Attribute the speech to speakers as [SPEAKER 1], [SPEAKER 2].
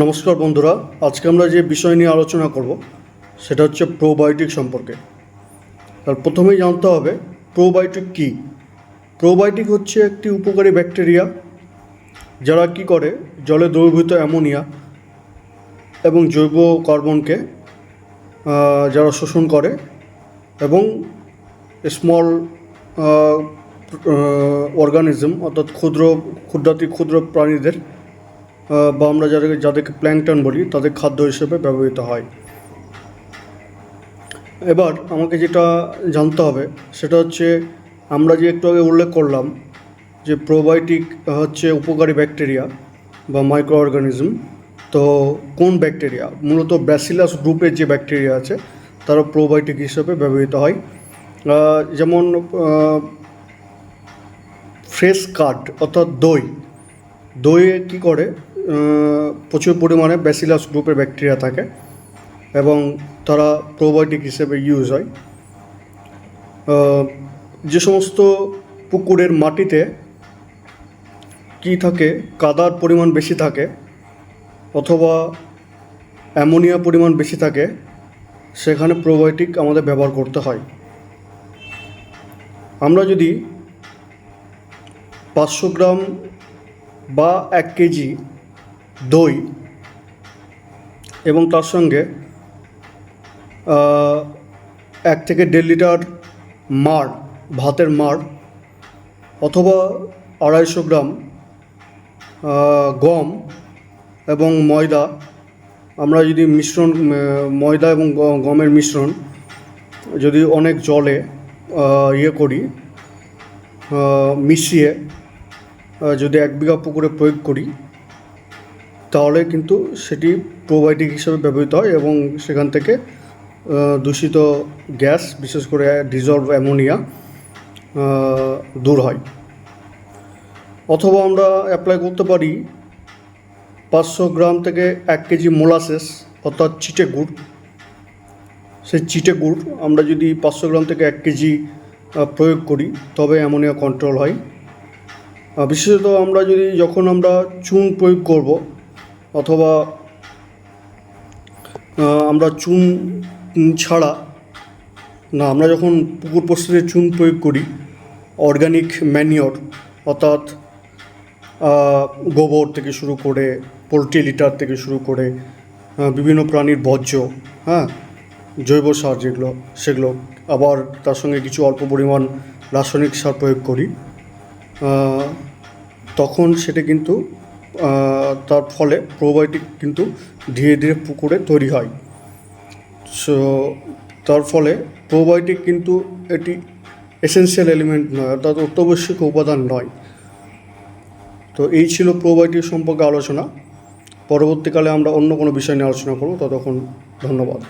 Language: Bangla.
[SPEAKER 1] নমস্কার বন্ধুরা, আজকে আমরা যে বিষয় নিয়ে আলোচনা করব সেটা হচ্ছে প্রোবায়োটিক সম্পর্কে। তার প্রথমেই জানতে হবে প্রোবায়োটিক কী। প্রোবায়োটিক হচ্ছে একটি উপকারী ব্যাকটেরিয়া যারা কি করে জলে দ্রবীভূত অ্যামোনিয়া এবং জৈব কার্বনকে যারা শোষণ করে এবং স্মল অর্গানিজম অর্থাৎ ক্ষুদ্র প্রাণীদের বা আমরা যাদেরকে প্ল্যাঙ্কটন বলি তাদের খাদ্য হিসেবে ব্যবহৃত হয়। এবার আমাকে যেটা জানতে হবে সেটা হচ্ছে আমরা যে একটু আগে উল্লেখ করলাম যে প্রোবায়োটিক হচ্ছে উপকারী ব্যাকটেরিয়া বা মাইক্রো অর্গানিজম। তো কোন ব্যাকটেরিয়া? মূলত ব্যাসিলাস গ্রুপের যে ব্যাকটেরিয়া আছে তারা প্রোবায়োটিক হিসেবে ব্যবহৃত হয়। যেমন ফ্রেশ কাট অর্থাৎ দইয়ে কী করে প্রচুর পরিমাণে ব্যাসিলাস গ্রুপের ব্যাকটেরিয়া থাকে এবং তারা প্রোবায়োটিক হিসেবে ইউজ হয়। যে সমস্ত পুকুরের মাটিতে কী থাকে, কাদার পরিমাণ বেশি থাকে অথবা অ্যামোনিয়া পরিমাণ বেশি থাকে, সেখানে প্রোবায়োটিক আমাদের ব্যবহার করতে হয়। আমরা যদি 500 গ্রাম বা 1 কেজি দই এবং তার সঙ্গে 1 থেকে 1.5 লিটার ভাতের মাড় অথবা 250 গ্রাম গম এবং ময়দা, আমরা যদি ময়দা এবং গমের মিশ্রণ যদি অনেক জলে মিশিয়ে যদি 1 বিঘা পুকুরে প্রয়োগ করি তাহলে কিন্তু সেটি প্রোবায়োটিক হিসেবে ব্যবহৃত হয় এবং সেখান থেকে দূষিত গ্যাস, বিশেষ করে ডিজলভ অ্যামোনিয়া দূর হয়। অথবা আমরা অ্যাপ্লাই করতে পারি 500 গ্রাম থেকে 1 কেজি মোলাসেস অর্থাৎ চিটে গুড়। সেই চিটে গুড় আমরা যদি 500 গ্রাম থেকে 1 কেজি প্রয়োগ করি তবে অ্যামোনিয়া কন্ট্রোল হয়। বিশেষত যখন আমরা চুন প্রয়োগ করব অথবা আমরা চুন ছাড়া আমরা যখন পুকুর প্রস্তুতিতে চুন প্রয়োগ করি, অর্গানিক ম্যানিওর অর্থাৎ গোবর থেকে শুরু করে পোলট্রি লিটার থেকে শুরু করে বিভিন্ন প্রাণীর বর্জ্য, জৈব সার সেগুলো আবার তার সঙ্গে কিছু অল্প পরিমাণ রাসায়নিক সার প্রয়োগ করি, তখন সেটা কিন্তু তার ফলে প্রোবায়োটিক কিন্তু ধীরে ধীরে পুকুরে তৈরি হয়। সো তার ফলে প্রোবায়োটিক কিন্তু এটি এসেনশিয়াল এলিমেন্ট নয়, অর্থাৎ অত্যাবশ্যক উপাদান নয়। তো এই ছিল প্রোবায়োটিক সম্পর্কে আলোচনা। পরবর্তীকালে আমরা অন্য কোনো বিষয় নিয়ে আলোচনা করব। ততক্ষণ ধন্যবাদ।